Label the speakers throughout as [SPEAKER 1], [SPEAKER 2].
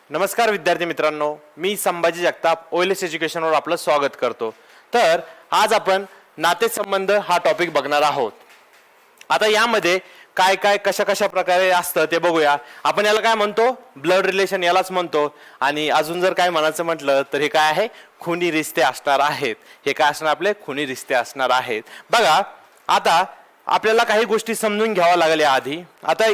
[SPEAKER 1] नमस्कार विद्यार्थी मित्रांनो, मी संभाजी जगताप ओएलएस एज्युकेशनवर आपलं स्वागत करतो। तर आज आपण नातेसंबंध हा टॉपिक बघणार आहोत। आता यामध्ये काय काय कशा कशा प्रकारे असतं ते बघूया। आपण याला काय म्हणतो, ब्लड रिलेशन यालाच म्हणतो। आणि अजून जर काय म्हणायचं म्हटलं तर हे काय आहे, खुनी रिश्ते असणार आहेत। हे काय असणार, आपले खुनी रिश्ते असणार आहेत। बघा आता आपल्याला काही गोष्टी समजून घ्यावा लागेल आधी। आता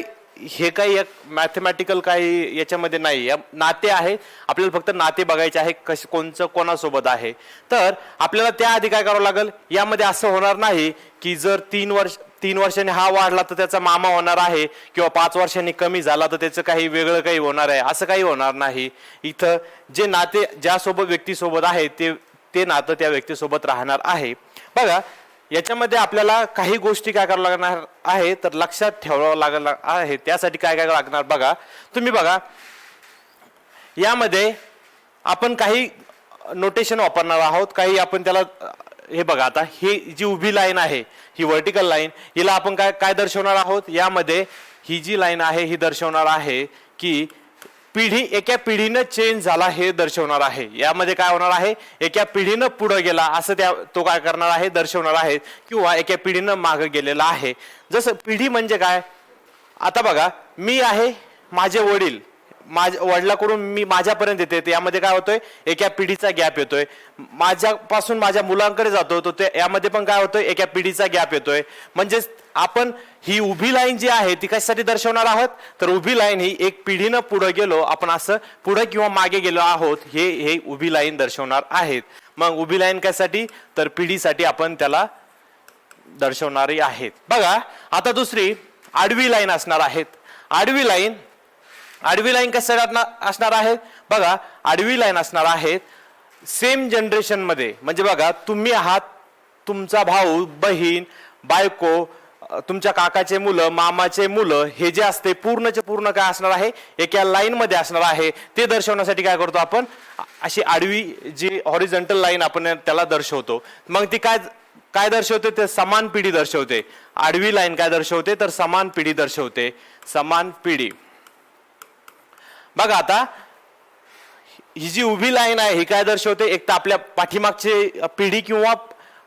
[SPEAKER 1] हे काही एक मॅथमॅटिकल काही याच्यामध्ये नाही, नाते आहे, आपल्याला फक्त नाते बघायचे आहे कोणचं कोणासोबत आहे। तर आपल्याला त्याआधी काय करावं लागेल, यामध्ये असं होणार नाही की जर 3 वर्षांनी हा वाढला तर त्याचा मामा होणार आहे किंवा 5 वर्षांनी कमी झाला तर त्याचं काही वेगळं काही होणार आहे, असं काही होणार नाही। इथं जे नाते ज्या सोबत व्यक्तीसोबत आहे ते नातं त्या व्यक्तीसोबत राहणार आहे। बघा याच्यामध्ये आपल्याला काही गोष्टी काय करावं लागणार आहे तर लक्षात ठेवावं लागणार आहे। त्यासाठी काय काय लागणार बघा, तुम्ही बघा यामध्ये आपण काही नोटेशन वापरणार आहोत, काही आपण त्याला हे बघा। आता ही जी उभी लाईन आहे, ही व्हर्टिकल लाईन, हिला आपण काय काय दर्शवणार आहोत, यामध्ये ही जी लाईन आहे ही दर्शवणार आहे की पिढी एका पिढीनं चेंज झाला हे दर्शवणार आहे। यामध्ये काय होणार आहे, एका पिढीनं पुढे गेला असं तो काय करणार आहे, दर्शवणार आहे, किंवा एका पिढीनं मागे गेलेला आहे। जसं पिढी म्हणजे काय, आता बघा मी आहे, माझे वडील माझ्या वडिलांकडून मी माझ्यापर्यंत येते, यामध्ये काय होतोय, एका पिढीचा गॅप येतोय। माझ्यापासून माझ्या मुलांकडे जातो तो ते यामध्ये पण काय होतोय, एका पिढीचा गॅप येतोय। म्हणजे आपण ही उभी लाईन जी आहे ती कशासाठी दर्शवणार आहोत, तर उभी लाईन ही एक पिढीनं पुढे गेलो, आपण असं पुढे किंवा मागे गेलो आहोत, हे उभी लाईन दर्शवणार आहेत। मग उभी लाईन कशासाठी, तर पिढीसाठी आपण त्याला दर्शवणारी आहेत। बघा आता दुसरी आडवी लाईन असणार आहेत। आडवी लाईन कशासाठी असणार आहे, बघा आडवी लाईन असणार आहेत सेम जनरेशन मध्ये। म्हणजे बघा तुम्ही आहात, तुमचा भाऊ बहीण बायको, तुमच्या काकाचे मुलं मामाचे मुलं, हे जे असते पूर्णचे पूर्ण काय असणार आहे, एका लाईन मध्ये असणार आहे। ते दर्शवण्यासाठी काय करतो आपण, अशी आडवी जी हॉरिझॉन्टल लाईन आपण त्याला दर्शवतो। मग ती काय काय दर्शवते, ते समान पिढी दर्शवते। आडवी लाईन काय दर्शवते, तर समान पिढी दर्शवते, समान पिढी। बघा आता ही जी उभी लाईन आहे ही काय दर्शवते, एक तर आपल्या पाठीमागची पिढी किंवा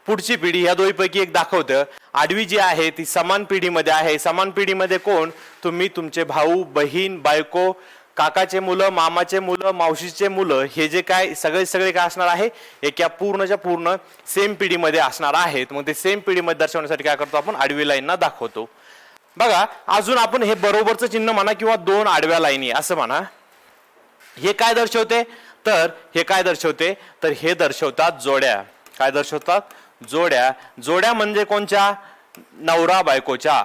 [SPEAKER 1] पुढची पिढी, या दोन्हीपैकी एक दाखवतं। आडवी जी आहे ती समान पिढीमध्ये आहे। समान पिढीमध्ये कोण, तुम्ही तुमचे भाऊ बहीण बायको काकाचे मुलं मामाचे मुलं मावशीचे मुलं, हे जे काय सगळे काय असणार आहे, एका पूर्णच्या पूर्ण सेम पिढीमध्ये असणार आहेत। मग ते सेम पिढीमध्ये दर्शवण्यासाठी काय करतो आपण, आडवी लाईनना दाखवतो। बघा अजून आपण हे बरोबरचं चिन्ह म्हणा किंवा दोन आडव्या लाईनी असं म्हणा, हे काय दर्शवते, तर हे काय दर्शवते, तर हे दर्शवतात जोड्या। काय दर्शवतात, जोड्या। जोड्या म्हणजे कोणच्या, नवरा बायकोच्या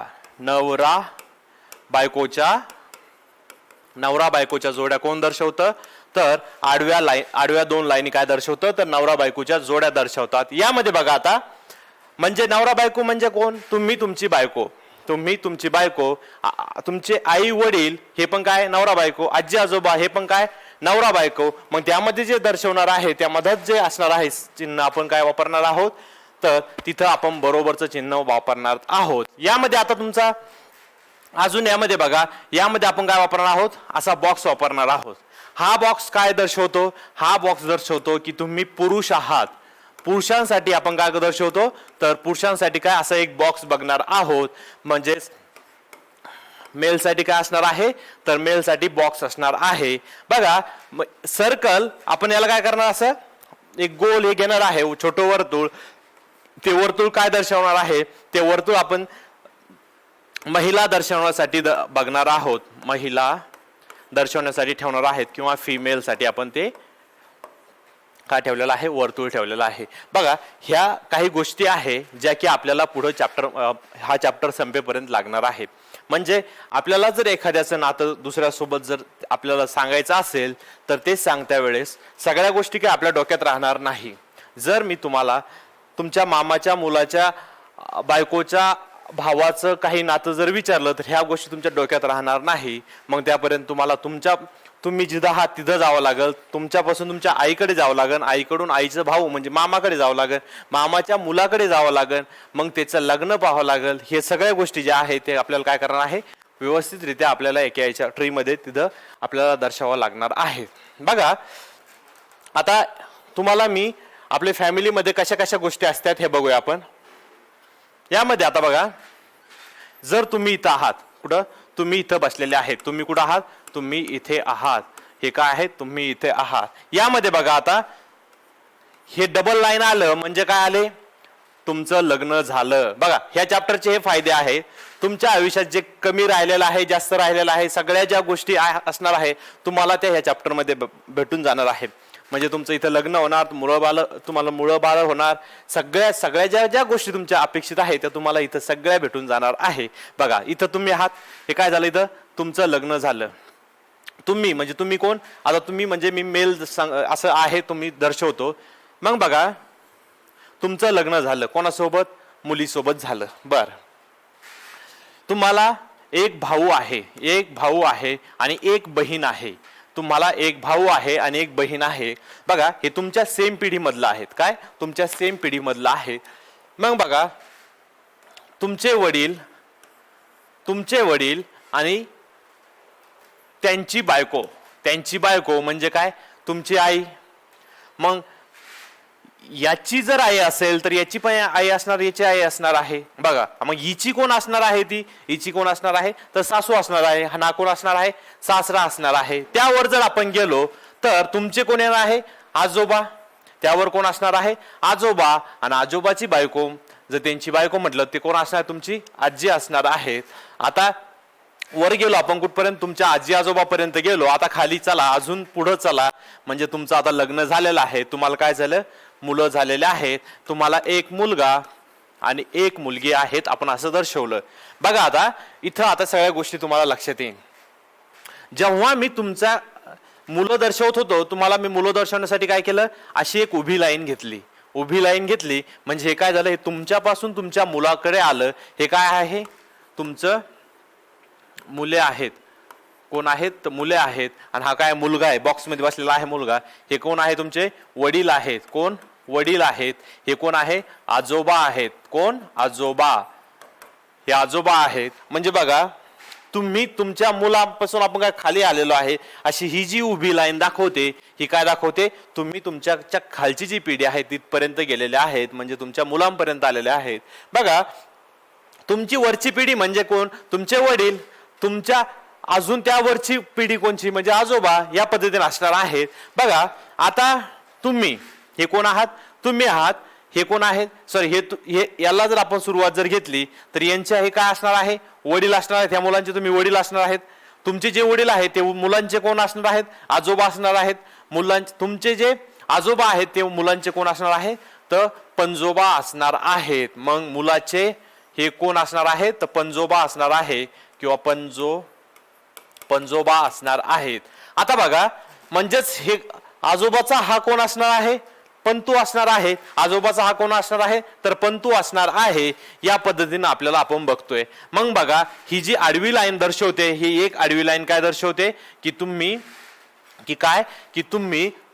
[SPEAKER 1] जोड्या कोण दर्शवतं, तर आडव्या दोन लाईनी काय दर्शवतं, तर नवरा बायकोच्या जोड्या दर्शवतात। यामध्ये बघा आता म्हणजे नवरा बायको म्हणजे कोण, तुम्ही तुमची बायको, तुमचे आई वडील हे पण काय नवरा बायको, आजी आजोबा हे पण काय नवरा बायको। मग त्यामध्ये जे दर्शवणार आहे त्यामध्ये जे असणार आहे चिन्ह आपण काय वापरणार आहोत, तर तिथं आपण बरोबरचं चिन्ह वापरणार आहोत। यामध्ये आता तुमचा अजून यामध्ये बघा, यामध्ये आपण काय वापरणार आहोत, असा बॉक्स वापरणार आहोत। हा बॉक्स काय दर्शवतो, हा बॉक्स दर्शवतो की तुम्ही पुरुष आहात। पुरुषांसाठी आपण काय दर्शवतो, तर पुरुषांसाठी काय असा एक बॉक्स बघणार आहोत। म्हणजे मेल साठी काय असणार आहे, तर मेल साठी बॉक्स असणार आहे। बघा सर्कल आपण याला काय करणार, असं एक गोल हे घेणार आहे, छोटं वर्तुळ। ते वर्तुळ काय दर्शवणार आहे, ते वर्तुळ आपण महिला दर्शवण्यासाठी बघणार आहोत, महिला दर्शवण्यासाठी ठेवणार आहेत, किंवा फिमेल साठी आपण ते काय ठेवलेला आहे, वर्तुळ ठेवलेला आहे। बघा ह्या काही गोष्टी आहे ज्या की आपल्याला पुढे हा चॅप्टर संपेपर्यंत लागणार आहे। म्हणजे आपल्याला जर एखाद्याचं नातं दुसऱ्यासोबत जर आपल्याला सांगायचं असेल तर ते सांगत्या वेळेस सगळ्या गोष्टी काय आपल्या डोक्यात राहणार नाही। जर मी तुम्हाला तुमच्या मामाच्या मुलाच्या बायकोच्या भावाचं काही नातं जर विचारलं तर ह्या गोष्टी तुमच्या डोक्यात राहणार नाही। मग त्यापर्यंत तुम्ही जिथं आहात तिथं जावं लागेल, तुमच्यापासून तुमच्या आईकडे जावं लागेल, आईकडून आईचं भाऊ म्हणजे मामाकडे जावं लागेल, मामाच्या मुलाकडे जावं लागेल, मग त्याचं लग्न पाहावं लागेल। हे सगळ्या गोष्टी ज्या आहेत ते आपल्याला काय करणार आहे, व्यवस्थितरित्या आपल्याला एका याच्या ट्रीमध्ये तिथं आपल्याला दर्शवावं लागणार आहे. बघा आता तुम्हाला मी आपल्या फॅमिलीमध्ये कशा कशा गोष्टी असतात हे बघूया आपण. यामध्ये आता बघा, जर तुम्ही इथं आहात, कुठं तुम्ही इथं बसलेले आहेत, तुम्ही कुठं आहात, तुम्ही इथे आहात, हे काय आहे, तुम्ही इथे आहात. यामध्ये बघा आता हे डबल लाईन आलं म्हणजे काय आले, तुमचं लग्न झालं. बघा ह्या चॅप्टरचे हे फायदे आहेत. तुमच्या आयुष्यात जे कमी राहिलेलं आहे, जास्त राहिलेलं आहे, सगळ्या ज्या गोष्टी असणार आहे तुम्हाला त्या ह्या चॅप्टरमध्ये भेटून जाणार आहेत. म्हणजे तुमचं इथं लग्न होणार, तुम्हाला मुलं बाळ होणार, सगळ्या ज्या गोष्टी तुमच्या अपेक्षित आहेत त्या तुम्हाला इथं सगळ्या भेटून जाणार आहे. बघा इथं तुम्ही आहात, हे काय झालं, इथं तुमचं लग्न झालं. तुम्ही म्हणजे तुम्ही कोण, आता तुम्ही म्हणजे मी मेल असं आहे तुम्ही दर्शवतो. मग बघा तुमचं लग्न झालं, कोणासोबत, मुलीसोबत झालं. बर, तुम्हाला एक भाऊ आहे आणि एक बहीण आहे. तुम्हाला एक भाऊ आहे आणि एक बहीण आहे. बघा हे तुमच्या सेम पिढीमधलं आहेत. काय, तुमच्या सेम पिढीमधलं आहे. मग बघा तुमचे वडील आणि त्यांची बायको म्हणजे काय, तुमची आई. मग याची जर आई असेल तर याची पण आई असणार, याची आई असणार आहे. बघा मग हिची कोण असणार आहे, हिची कोण असणार आहे, तर सासू असणार आहे. हा कोण असणार आहे, सासरा असणार आहे. त्यावर जर आपण गेलो तर तुमचे कोण येणार आहे, आजोबा. त्यावर कोण असणार आहे, आजोबा. आणि आजोबाची बायको, जर त्यांची बायको म्हटलं ते कोण असणार, तुमची आजी असणार आहेत. आता वर गेलो आपण कुठपर्यंत, तुमच्या आजी आजोबापर्यंत गेलो. आता खाली चला, अजून पुढे चला. म्हणजे तुमचं आता लग्न झालेलं आहे, तुम्हाला काय झालं, मुलं झालेले आहेत. तुम्हाला एक मुलगा आणि एक मुलगी आहेत, आपण असं दर्शवलं. बघा आता इथं आता सगळ्या गोष्टी तुम्हाला लक्षात येईल. जेव्हा मी तुमचा मुलं दर्शवत होतो, तुम्हाला मी मुलं दर्शवण्यासाठी काय केलं, अशी एक उभी लाईन घेतली. म्हणजे हे काय झालं, हे तुमच्यापासून तुमच्या मुलाकडे आलं. हे काय आहे, तुमचं मुले आहेत. कोण आहेत, तर मुले आहेत. आणि हा काय, मुलगा आहे, बॉक्समध्ये बसलेला आहे मुलगा. हे कोण आहे, तुमचे वडील आहेत. कोण, वडील आहेत. हे कोण आहे, आजोबा आहेत. कोण, आजोबा. हे आजोबा आहेत. म्हणजे बघा तुम्ही तुमच्या मुलापासून आपण काय खाली आलेलो आहे, अशी ही जी उभी लाईन दाखवते, ही काय दाखवते, तुम्ही तुमच्या खालची जी पिढी आहे तिथपर्यंत गेलेले आहेत, म्हणजे तुमच्या मुलांपर्यंत आलेले आहेत. बघा तुमची वरची पिढी म्हणजे कोण, तुमचे वडील. तुमच्या अजून त्यावरची पिढी कोणची, म्हणजे आजोबा. या पद्धतीने असणार आहेत. बघा आता तुम्ही हे कोण आहात, तुम्ही आहात. हे कोण आहेत, सॉरी हे याला जर आपण सुरुवात जर घेतली तर यांचे हे काय असणार आहे, वडील असणार आहेत. ह्या मुलांचे तुम्ही वडील असणार आहेत. तुमचे जे वडील आहेत ते मुलांचे कोण असणार आहेत, आजोबा असणार आहेत. तुमचे जे आजोबा आहेत ते मुलांचे कोण असणार आहे, तर पणजोबा असणार आहेत. मग मुलाचे हे कोण असणार आहे, तर पणजोबा असणार आहे किंवा पणजोबा असणार आहेत. आता बघा म्हणजेच हे आजोबाचा हा कोण असणार आहे, पंतू असणार आहे. आजोबाचा हा कोण असणार आहे, तर पंतू असणार आहे. या पद्धतीने आपल्याला आपण बघतोय. मग बघा ही जी आडवी लाईन दर्शवते, ही एक आडवी लाईन काय दर्शवते, की तुम्ही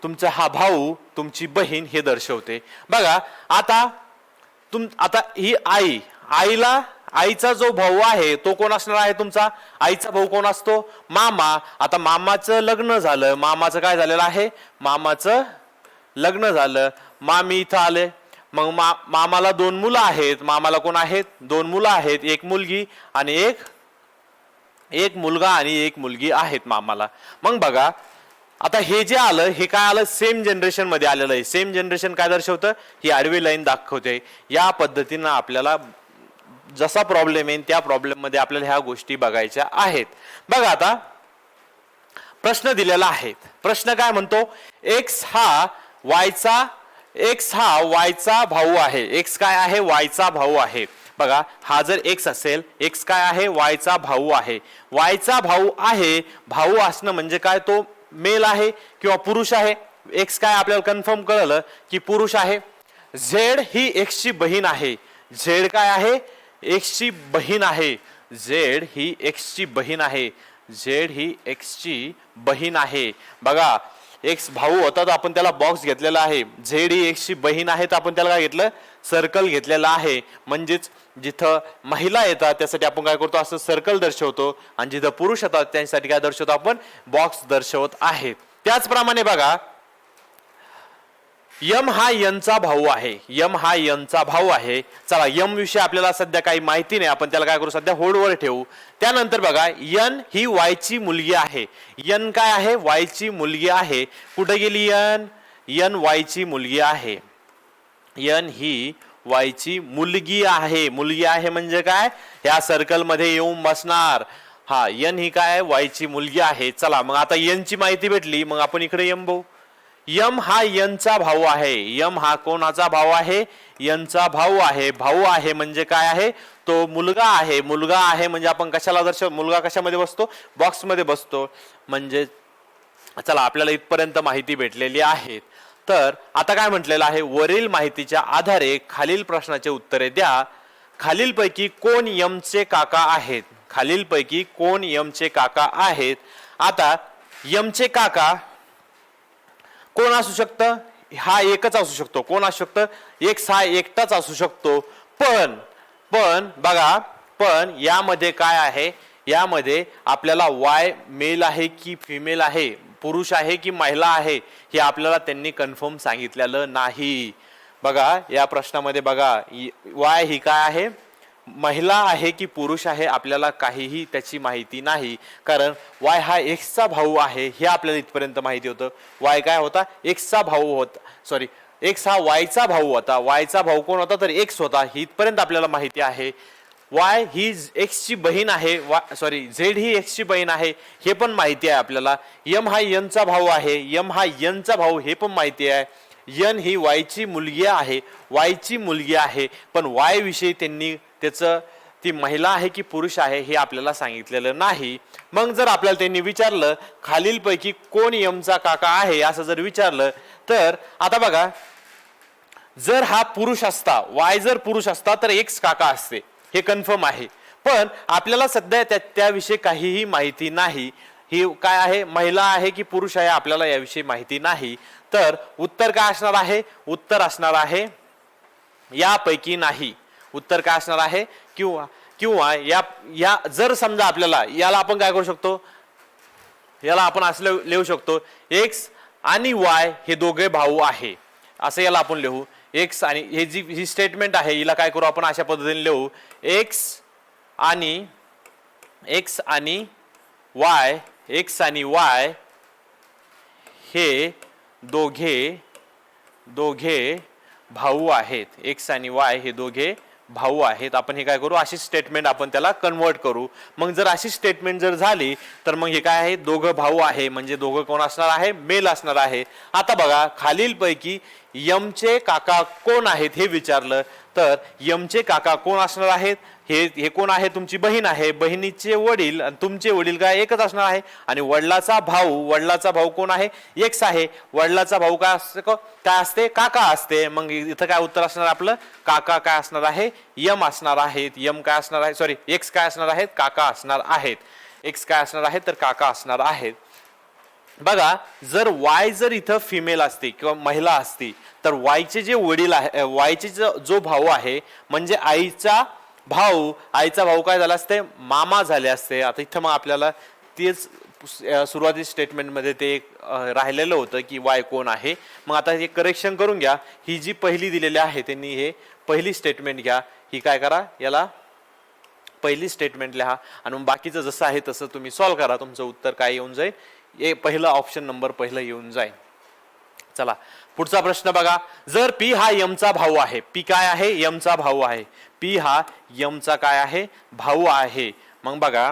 [SPEAKER 1] तुमचा हा भाऊ, तुमची बहीण हे दर्शवते. बघा आता ही आईचा जो भाऊ आहे तो कोण असणार आहे, तुमचा आईचा भाऊ कोण असतो, मामा. आता मामाचं लग्न झालं, मामाचं काय झालेलं आहे, मामाचं लग्न झालं. मामी इथं आले. मग मामाला दोन मुलं आहेत. मामाला कोण आहेत, दोन मुलं आहेत. एक मुलगी आणि एक मुलगा आणि एक मुलगी आहेत मामाला. मग बघा आता हे जे आलं, हे काय आलं, सेम जनरेशन मध्ये आलेलं आहे. सेम जनरेशन काय दर्शवतं, ही आडवी लाईन दाखवते. या पद्धतीनं आपल्याला जसा प्रॉब्लेम येईल त्या प्रॉब्लेम मध्ये आपल्याला ह्या गोष्टी बघायच्या आहेत. बघा आता प्रश्न दिलेला आहे. प्रश्न काय म्हणतो, एक्स हा वायचा भाऊ आहे. एक्स काय आहे, वायचा भाऊ आहे. बघा हा जर एक्स असेल, एक्स काय आहे, वायचा भाऊ आहे. वायचा भाऊ आहे. भाऊ असणं म्हणजे काय, तो मेल आहे किंवा पुरुष आहे. एक्स काय आपल्याला कन्फर्म कळलं की पुरुष आहे. झेड ही एक्स ची बहीण आहे. झेड काय आहे, एक्स ची बहीण आहे. झेड ही एक्स ची बहीण आहे. झेड ही एक्स ची बहीण आहे. बघा एक्स भाऊ होता तर आपण त्याला बॉक्स घेतलेला आहे. झेड ही एक्सची बहीण आहे तर आपण त्याला काय घेतलं, सर्कल घेतलेला आहे. म्हणजेच जिथं महिला येतात त्यासाठी आपण काय करतो, असं सर्कल दर्शवतो, आणि जिथं पुरुष येतात त्यांच्यासाठी काय दर्शवतो आपण, बॉक्स दर्शवत आहेत. त्याचप्रमाणे बघा, यम हा यनचा भाऊ आहे. यम हा यनचा भाऊ आहे. चला, यम विषयी आपल्याला सध्या काही माहिती नाही, आपण त्याला काय करू, सध्या होल्डवर ठेवू. त्यानंतर बघा, यन ही वायची मुलगी आहे. यन काय आहे, वायची मुलगी आहे. कुठे गेली यन, यन वायची मुलगी आहे. यन ही वायची मुलगी आहे. मुलगी आहे म्हणजे काय, या सर्कल मध्ये येऊन बसणार. हा, यन ही काय, वायची मुलगी आहे. चला, मग आता यनची माहिती भेटली, मग आपण इकडे यम भाऊ. यम हा यनचा भाऊ आहे. यम हा कोणाचा भाऊ आहे, यनचा भाऊ आहे. भाऊ आहे म्हणजे काय आहे, तो मुलगा आहे. मुलगा आहे म्हणजे आपण कशाला दर्शव, मुलगा कशामध्ये बसतो, बॉक्स मध्ये बसतो. म्हणजे चला, आपल्याला इथपर्यंत माहिती भेटलेली आहे. तर आता काय म्हटलेलं आहे, वरील माहितीच्या आधारे खालील प्रश्नाचे उत्तरे द्या. खालीलपैकी कोण यमचे काका आहेत. खालीलपैकी कोण यमचे काका आहेत. आता यमचे काका कोण असू शकतं, हा एकच असू शकतो. कोण असू शकतं, एक्स हा एकटाच असू शकतो. पण बघा, पण यामध्ये काय आहे, यामध्ये आपल्याला वाय मेल आहे की फिमेल आहे, पुरुष आहे की महिला आहे, हे आपल्याला त्यांनी कन्फर्म सांगितलेलं नाही. बघा, या प्रश्नामध्ये बघा, वाय ही काय आहे, महिला आहे की पुरुष आहे, आपल्याला काहीही त्याची माहिती नाही. कारण वाय हा एक्सचा भाऊ आहे हे आपल्याला इथपर्यंत माहिती होतं. वाय काय होता, एक्सचा भाऊ होता. सॉरी, एक्स हा वायचा भाऊ होता. वायचा भाऊ कोण होता, तर एक्स होता. इथपर्यंत आपल्याला माहिती आहे. वाय ही एक्सची बहीण आहे, सॉरी, झेड ही एक्सची बहीण आहे, हे पण माहिती आहे आपल्याला. यम हा यनचा भाऊ आहे. यम हा यनचा भाऊ, हे पण माहिती आहे. यन ही वायची मुलगी आहे. वायची मुलगी आहे. पण वाय विषयी त्यांनी त्याचं, ती महिला आहे की पुरुष आहे, हे आपल्याला सांगितलेलं नाही. मग जर आपल्याला त्यांनी विचारलं खालीलपैकी कोण यमचा काका आहे, असं जर विचारलं, तर आता बघा, जर हा पुरुष असता, वाय जर पुरुष असता, तर एक्स काका असते, हे कन्फर्म आहे. पण आपल्याला सध्या त्याविषयी काहीही माहिती नाही. ही काय आहे, महिला आहे की पुरुष आहे, आपल्याला याविषयी माहिती नाही. तर उत्तर काय असणार आहे, उत्तर असणार आहे यापैकी नाही. उत्तर काय असणार आहे, किंवा या जर समजा आपल्याला, याला आपण काय करू शकतो, याला आपण असं लिहू शकतो, एक्स आणि वाय हे दोघे भाऊ आहे, असं याला आपण लिहू. एक्स आणि हे जी ही स्टेटमेंट आहे, हिला काय करू आपण, अशा पद्धतीने लिहू, एक्स आणि वाय, एक्स आणि वाय हे दोघे भाऊ आहेत. एक्स आणि वाय हे दोघे भाऊ आहेत. आपण हे काय करू, अशी स्टेटमेंट आपण त्याला कन्वर्ट करू. मग जर अशी स्टेटमेंट जर झाली, तर मग हे काय आहे, दोघं भाऊ आहे, म्हणजे दोघं कोण असणार आहे, मेल असणार आहे. आता बघा, खालीलपैकी यमचे काका कोण आहेत हे विचारलं, तर यमचे काका कोण असणार आहेत, हे कोण आहे, तुमची बहीण आहे. बहिणीचे वडील आणि तुमचे वडील काय एकच असणार आहे. आणि वडिलाचा भाऊ कोण आहे, एक्स आहे. वडिलाचा भाऊ काय असते, काका असते. मग इथं काय उत्तर असणार आपलं, काका काय असणार आहे, यम असणार आहेत. यम काय असणार आहे, सॉरी, एक्स काय असणार आहेत, काका असणार आहेत. एक्स काय असणार आहे, तर काका असणार आहेत. बघा, जर वाय जर इथं फिमेल असते किंवा महिला असती, तर वायचे जे वडील आहे, वायचे जो भाऊ आहे, म्हणजे आईचा भाऊ काय झाला असते, मामा झाले असते. आता इथं मग आपल्याला तेच सुरुवाती स्टेटमेंटमध्ये ते राहिलेलं होतं की वाय कोण आहे. मग आता हे करेक्शन करून घ्या. ही जी पहिली दिलेली आहे, त्यांनी हे पहिली स्टेटमेंट घ्या, ही काय करा, याला पहिली स्टेटमेंट लिहा, आणि बाकीचं जसं आहे तसं तुम्ही सॉल्व्ह करा. तुमचं उत्तर काय येऊन जाईल, हे पहिलं ऑप्शन नंबर पहिलं येऊन जाईल. चला, पुढचा प्रश्न बघा. जर पी हा यमचा भाऊ आहे, पी काय आहे, यमचा भाऊ आहे. पी हा यमचा काय आहे, भाऊ आहे. मग बघा,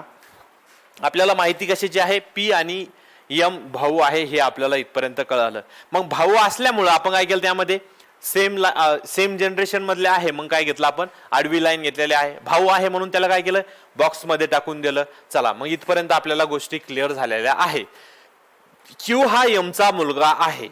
[SPEAKER 1] आपल्याला माहिती कशाची आहे, पी आणि यम भाऊ आहे, हे आपल्याला इथपर्यंत कळालं. मग भाऊ असल्यामुळं आपण काय केलं, त्यामध्ये सेम जनरेशन मधले आहे, मग काय घेतलं आपण, आडवी लाईन घेतलेली आहे. भाऊ आहे म्हणून त्याला काय केलं, बॉक्स मध्ये टाकून दिलं. चला, मग इथपर्यंत आपल्याला गोष्टी क्लिअर झालेल्या आहे. क्यू हा यमचा मुलगा आहे.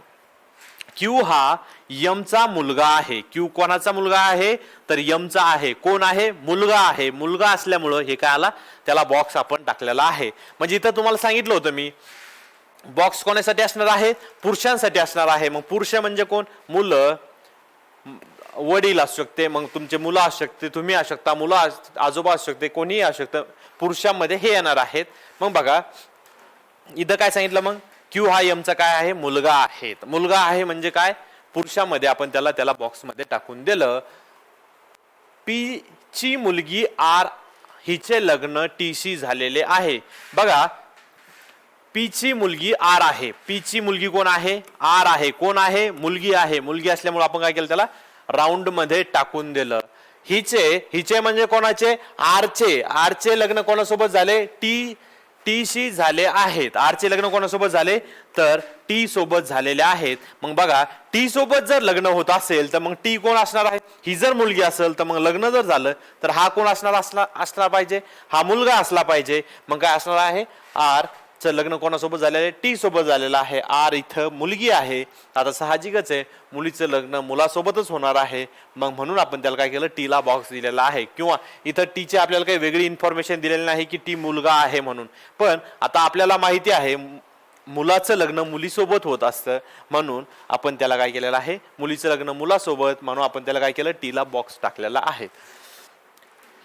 [SPEAKER 1] क्यू हा यमचा मुलगा आहे. क्यू कोणाचा मुलगा आहे, तर यमचा आहे. कोण आहे, मुलगा आहे. मुलगा असल्यामुळं हे काय आला, त्याला बॉक्स आपण टाकलेला आहे. म्हणजे इथं तुम्हाला सांगितलं होतं मी, बॉक्स कोणासाठी असणार आहे? पुरुषांसाठी असणार आहे. मग पुरुष म्हणजे कोण? मुलं, वडील असू शकते, मग तुमचे मुलं असू शकते, तुम्ही असू शकता, मुलं आजोबा असू शकते, कोणीही असू शकतं. पुरुषांमध्ये हे येणार आहेत. मग बघा इथं काय सांगितलं, मग क्यू हा यमचा काय आहे? मुलगा आहे. मुलगा आहे म्हणजे काय? पुरुषामध्ये आपण त्याला बॉक्समध्ये टाकून दिलं. पी ची मुलगी आर हिचे लग्न टी शी झालेले आहे. बघा पी ची मुलगी आर आहे. पी ची मुलगी कोण आहे? आर आहे. कोण आहे? मुलगी आहे. मुलगी असल्यामुळे आपण काय केलं? त्याला राऊंड मध्ये टाकून दिलं. हिचे म्हणजे कोणाचे? आरचे. आरचे लग्न कोणासोबत झाले? टी शी झाले आहेत. आरचे लग्न कोणासोबत झाले? तर टी सोबत झालेले आहेत. मग बघा टी सोबत जर लग्न होत असेल तर मग टी कोण असणार आहे? ही जर मुलगी असेल तर मग लग्न जर झालं तर हा कोण असणार पाहिजे? हा मुलगा असला पाहिजे. मग काय असणार आहे? आर चं लग्न कोणासोबत झालेलं आहे? टी सोबत झालेलं आहे. आर इथं मुलगी आहे. आता साहजिकच आहे मुलीचं लग्न मुलासोबतच होणार आहे. मग म्हणून आपण त्याला काय केलं? टीला बॉक्स दिलेला आहे. किंवा इथं टीचे आपल्याला काही वेगळी इन्फॉर्मेशन दिलेली नाही की टी मुलगा आहे म्हणून. पण आता आपल्याला माहिती आहे मुलाचं लग्न मुलीसोबत होत असतं, म्हणून आपण त्याला काय केलेलं आहे? मुलीचं लग्न मुलासोबत, म्हणून आपण त्याला काय केलं? टीला बॉक्स टाकलेला आहे.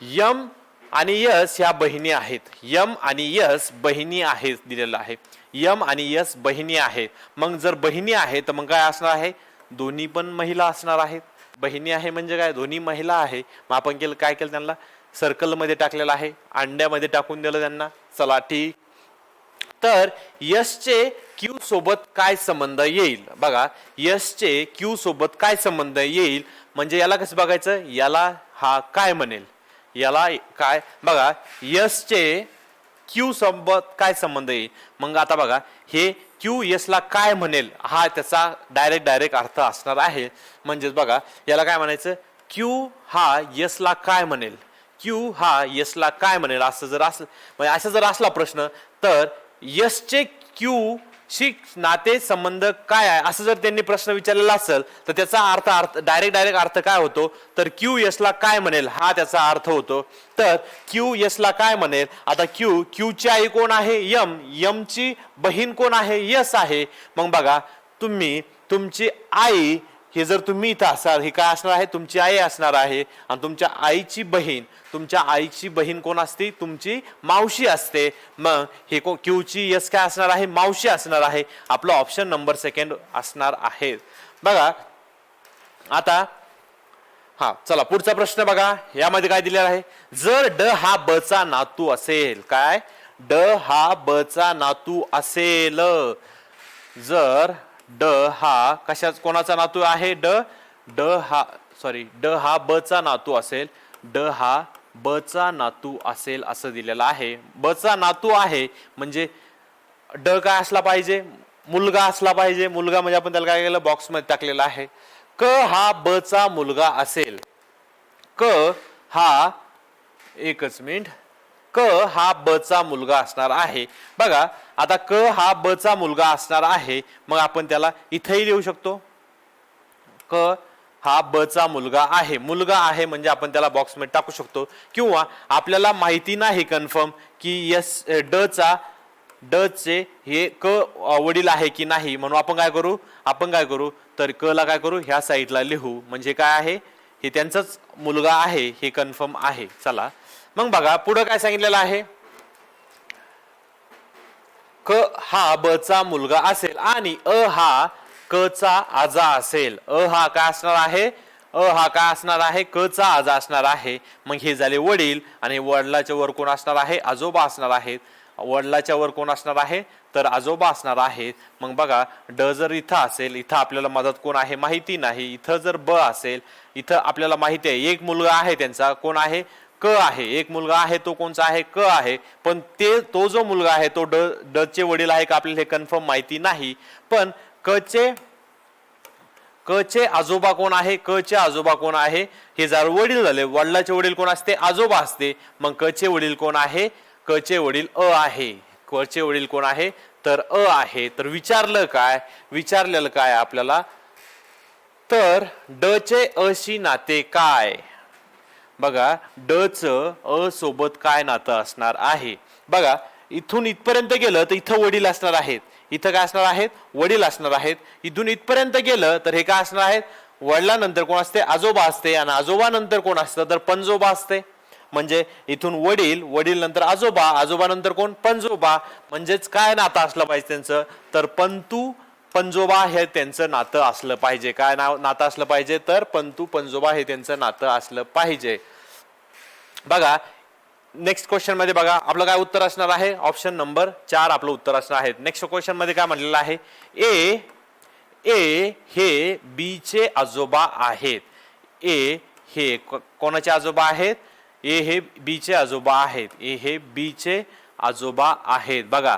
[SPEAKER 1] यम आणि यस ह्या बहिणी आहेत. यम आणि यस बहिणी आहेत दिलेलं आहे. यम आणि यस बहिणी आहेत. मग जर बहिणी आहेत तर मग काय असणार आहे? दोन्ही पण महिला असणार आहेत. बहिणी आहे म्हणजे काय? दोन्ही महिला आहे. मग आपण काय केलं? त्यांना सर्कल मध्ये टाकलेलं आहे, अंड्यामध्ये टाकून दिलं त्यांना. चला ठीक. तर यसचे क्यू सोबत काय संबंध येईल? बघा यसचे क्यू सोबत काय संबंध येईल म्हणजे याला कसं बघायचं? याला हा काय म्हणेल? याला काय? बघा यसचे क्यू सोबत काय संबंध येईल? मग आता बघा हे क्यू यसला काय म्हणेल हा त्याचा डायरेक्ट अर्थ असणार आहे. म्हणजेच बघा याला काय म्हणायचं? क्यू हा यसला काय म्हणेल? क्यू हा यसला काय म्हणेल असं जर असला प्रश्न तर यसचे क्यू शी नाते संबंध काय आहे असं जर त्यांनी प्रश्न विचारलेला असेल तर त्याचा अर्थ डायरेक्ट अर्थ काय होतो? तर क्यू यसला काय म्हणेल हा त्याचा अर्थ होतो. तर क्यू यसला काय म्हणेल? आता क्यूची आई कोण आहे? यम. यमची बहीण कोण आहे? यस आहे. मग बघा तुमची आई हे जर तुम्ही इथं असाल हे काय असणार आहे? तुमची आई असणार आहे. आणि तुमच्या आईची बहीण कोण असते? तुमची मावशी असते. मग हे क्यूची यस काय असणार आहे? मावशी असणार आहे. आपला ऑप्शन नंबर सेकंड असणार आहे. बघा आता हा चला पुढचा प्रश्न बघा. यामध्ये काय दिलेला आहे? जर ड हा ब चा नातू असेल. काय? ड हा ब चा नातू असेल. जर ड हा कोणाचा नातू आहे? ड हा ब चा नातू असेल. ड हा ब चा नातू असेल असं दिलेलं आहे. ब चा नातू आहे म्हणजे ड काय असला पाहिजे? मुलगा असला पाहिजे. मुलगा म्हणजे आपण त्याला काय केलं? बॉक्स मध्ये टाकलेला आहे. क हा ब चा मुलगा असेल. एकच मिनिट. क हा ब चा मुलगा असणार आहे. बघा आता क हा ब चा मुलगा असणार आहे. मग आपण त्याला इथेही लिहू शकतो. क हा ब चा मुलगा आहे म्हणजे आपण त्याला बॉक्स मध्ये टाकू शकतो. किंवा आपल्याला माहिती नाही कन्फर्म की ड चे हे क वडील आहे की नाही, म्हणून आपण काय करू तर क ला काय करू? ह्या साईडला लिहू. म्हणजे काय आहे? हे त्यांचाच मुलगा आहे हे कन्फर्म आहे. चला मग बघा पुढे काय सांगितलेलं आहे? क हा ब चा मुलगा असेल आणि अ हा क चा आजा असेल. अ हा काय असणार आहे? क चा आजा असणार आहे. मग हे झाले वडील आणि वडिलाच्या वर कोण असणार आहे? आजोबा असणार आहेत. वडिलाच्या वर कोण असणार आहे? तर आजोबा असणार आहेत. मग बघा ड जर इथं असेल, इथं आपल्याला मदत कोण आहे माहिती नाही. इथं जर ब असेल, इथं आपल्याला माहिती आहे एक मुलगा आहे त्यांचा. कोण आहे? क आहे. एक मुलगा आहे तो कोणचा आहे? क आहे. पण तो जो मुलगा आहे तो ड चे वडील आहे का आपल्याला हे कन्फर्म माहिती नाही. पण क चे आजोबा कोण आहे? क चे आजोबा कोण आहे? हे जर वडील झाले, वडिलाचे वडील कोण असते? आजोबा असते. मग क चे वडील कोण आहे? क चे वडील अ आहे. क चे वडील कोण आहे? तर अ आहे. तर विचारलेलं काय आपल्याला? तर ड चे अ शी नाते काय? बघा ड च अ सोबत काय नातं असणार आहे? बघा इथून इथपर्यंत गेलं तर इथं वडील असणार आहेत, इथं काय असणार आहेत, वडील असणार आहेत. इथून इथपर्यंत गेलं तर हे काय असणार आहेत, वडिलांनंतर कोण असते, आजोबा असते. आणि आजोबा नंतर कोण असतं, तर पणजोबा असते. म्हणजे इथून वडील, वडील नंतर आजोबा, आजोबा नंतर कोण, पणजोबा. म्हणजेच काय नातं असलं पाहिजे त्यांचं, तर पंतू पणजोबा हे त्यांचं नातं असलं पाहिजे. काय नातं असलं पाहिजे, तर पंतू पणजोबा हे त्यांचं नातं असलं पाहिजे. बघा नेक्स्ट क्वेश्चन मध्ये बघा आपलं काय उत्तर असणार आहे, ऑप्शन नंबर 4 आपलं उत्तर असणार आहे. नेक्स्ट क्वेश्चन मध्ये काय म्हटलेलं आहे, ए हे बी चे आजोबा आहेत. ए हे कोणाचे आजोबा आहेत, ए हे बी चे आजोबा आहेत. ए हे बी चे आजोबा आहेत. बघा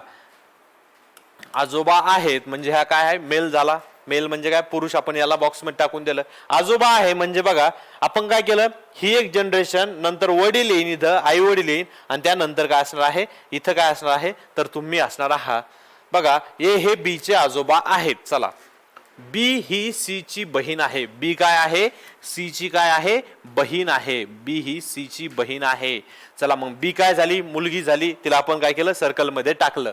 [SPEAKER 1] आजोबा आहेत म्हणजे हा काय आहे, मेल झाला. मेल म्हणजे काय, पुरुष. आपण याला बॉक्स मध्ये टाकून दिलं. आजोबा आहे म्हणजे बघा आपण काय केलं, ही एक जनरेशन, नंतर वडील येईन, इथं आई वडील येईन, आणि त्यानंतर काय असणार आहे, इथं काय असणार आहे, तर तुम्ही असणार आहात. बघा ए हे बी चे आजोबा आहेत. चला बी ही सी ची बहीण आहे. बी काय आहे, सी ची काय आहे, बहीण आहे. बी ही सी ची बहीण आहे. चला मग बी काय झाली, मुलगी झाली. तिला आपण काय केलं, सर्कल मध्ये टाकलं.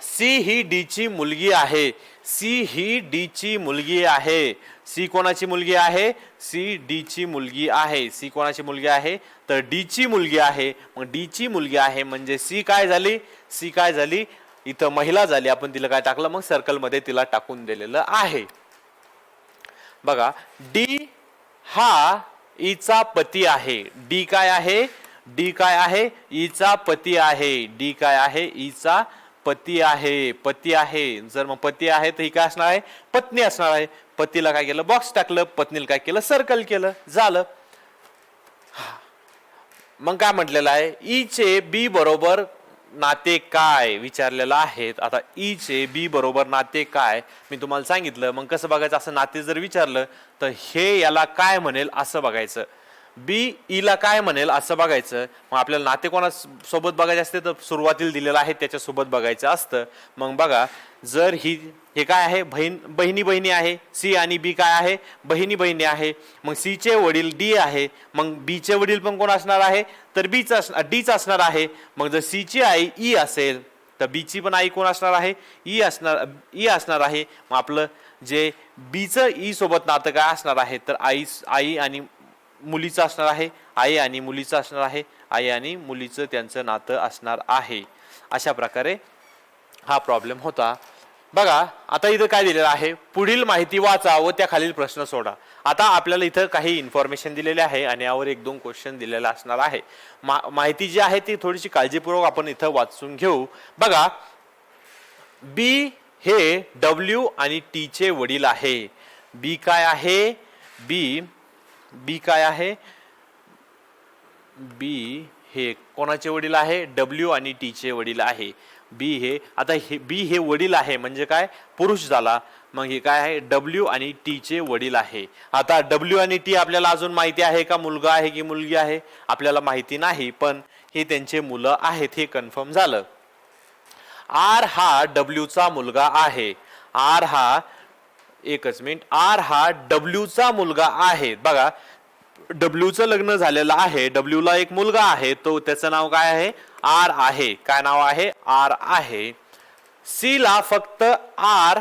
[SPEAKER 1] सी ही डी ची मुलगी आहे. सी ही डी ची मुलगी आहे. सी कोणाची मुलगी आहे, सी डी ची मुलगी आहे. सी कोणाची मुलगी आहे, तर डी ची मुलगी आहे. मग डी ची मुलगी आहे म्हणजे सी काय झाली, सी काय झाली, इथं महिला झाली. आपण तिला काय टाकलं, मग सर्कल मध्ये तिला टाकून दिलेलं आहे. बघा डी हा ईचा पती आहे. डी काय आहे, डी काय आहे, ईचा पती आहे. डी काय आहे, ईचा पती आहे. पती आहे. जर मग पती आहे तर ही काय असणार आहे, पत्नी असणार आहे. पतीला काय केलं, बॉक्स टाकलं. पत्नीला काय केलं, सर्कल केलं. झालं. मग काय म्हटलेलं आहे, ई चे बी बरोबर नाते काय विचारलेलं आहे. आता ई चे बी बरोबर नाते काय मी तुम्हाला सांगितलं. मग कसं बघायचं, असं नाते जर विचारलं तर हे याला काय म्हणेल असं बघायचं, बी ईला काय म्हणेल असं बघायचं. मग आपल्याला नाते कोणा सोबत बघायचे असते, तर सुरुवातीला दिलेलं आहे त्याच्या सोबत बघायचं असतं. मग बघा जर हे काय आहे, बहिणी बहिणी आहे. सी आणि बी काय आहे, बहिणी बहिणी आहे. मग सी चे वडील डी आहे. मग बी चे वडील पण कोण असणार आहे, तर डीच असणार आहे. मग जर सी ची आई ई असेल तर बी ची पण आई कोण असणार आहे, ई असणार आहे. मग आपलं जे बीचं ई सोबत नातं काय असणार आहे, तर आई आणि मुलीचं असणार आहे. आई आणि मुलीचं असणार आहे. आई आणि मुलीचं त्यांचं नातं असणार आहे. अशा प्रकारे हा प्रॉब्लेम होता. बघा आता इथं काय दिलेलं आहे, पुढील माहिती वाचा व त्या खालील प्रश्न सोडा. आता आपल्याला इथं काही इन्फॉर्मेशन दिलेले आहे आणि यावर 1-2 क्वेश्चन दिलेला असणार आहे. माहिती जी आहे ती थोडीशी काळजीपूर्वक आपण इथं वाचून घेऊ. बघा बी हे डब्ल्यू आणि टी चे वडील आहे. बी काय आहे, बी काय आहे, बी हे कोणाचे वडील आहे, डब्ल्यू आणि टी चे वडील आहे. बी हे आता बी हे वडील आहे म्हणजे काय, पुरुष झाला. मग हे काय आहे, डब्ल्यू आणि टी चे वडील आहे. आता डब्ल्यू आणि टी आपल्याला अजून माहिती आहे का, मुलगा आहे की मुलगी आहे, आपल्याला माहिती नाही, पण हे त्यांचे मुलं आहेत हे कन्फर्म झालं. आर हा डब्ल्यू चा मुलगा आहे. आर हा, एकच मिनिट, आर हा डब्ल्यू चा मुलगा आहे. बघा डब्ल्यू चं लग्न झालेलं आहे, डब्ल्यू ला एक मुलगा आहे, तो त्याचं नाव काय आहे, आर आहे. काय नाव आहे, आर आहे. सी ला फक्त आर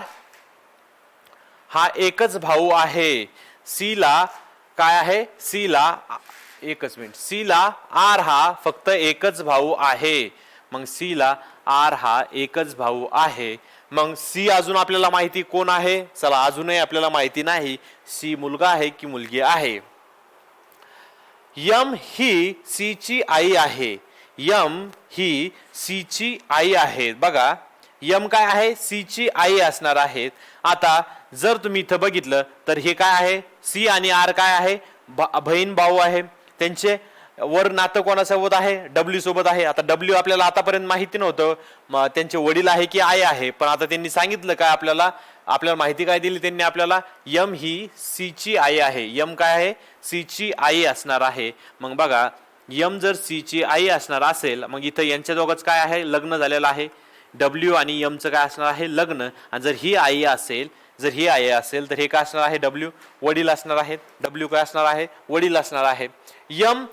[SPEAKER 1] हा एकच भाऊ आहे. सी ला काय आहे, सी ला, एकच मिनिट, सी ला आर हा फक्त एकच भाऊ आहे. मग सी ला आर हा एकच भाऊ आहे. मग सी अजून आपल्याला माहिती कोण आहे, चला अजूनही आपल्याला माहिती नाही सी मुलगा आहे की मुलगी आहे. यम ही सी ची आई आहे. यम ही सी ची आई आहे. बघा यम काय आहे, सी ची आई असणार आहेत. आता जर तुम्ही इथं बघितलं तर हे काय आहे, सी आणि आर काय आहे, बहीण भाऊ आहे. त्यांचे वर नातं कोणासोबत आहे, डब्ल्यू सोबत आहे. आता डब्ल्यू आपल्याला आतापर्यंत माहिती नव्हतं त्यांचे वडील आहे की आई आहे, पण आता त्यांनी सांगितलं काय आपल्याला माहिती काय दिली त्यांनी आपल्याला, यम ही सी ची आई आहे. यम काय आहे, सी ची आई असणार आहे. मग बघा यम जर सी ची आई असणार असेल, मग इथं यांच्या दोघांचं काय आहे, लग्न झालेलं आहे. डब्ल्यू आणि यमचं काय असणार आहे, लग्न. आणि जर ही आई असेल, जर ही आई असेल तर हे काय असणार आहे, डब्ल्यू वडील असणार आहेत. डब्ल्यू काय असणार आहे, वडील असणार आहे. यम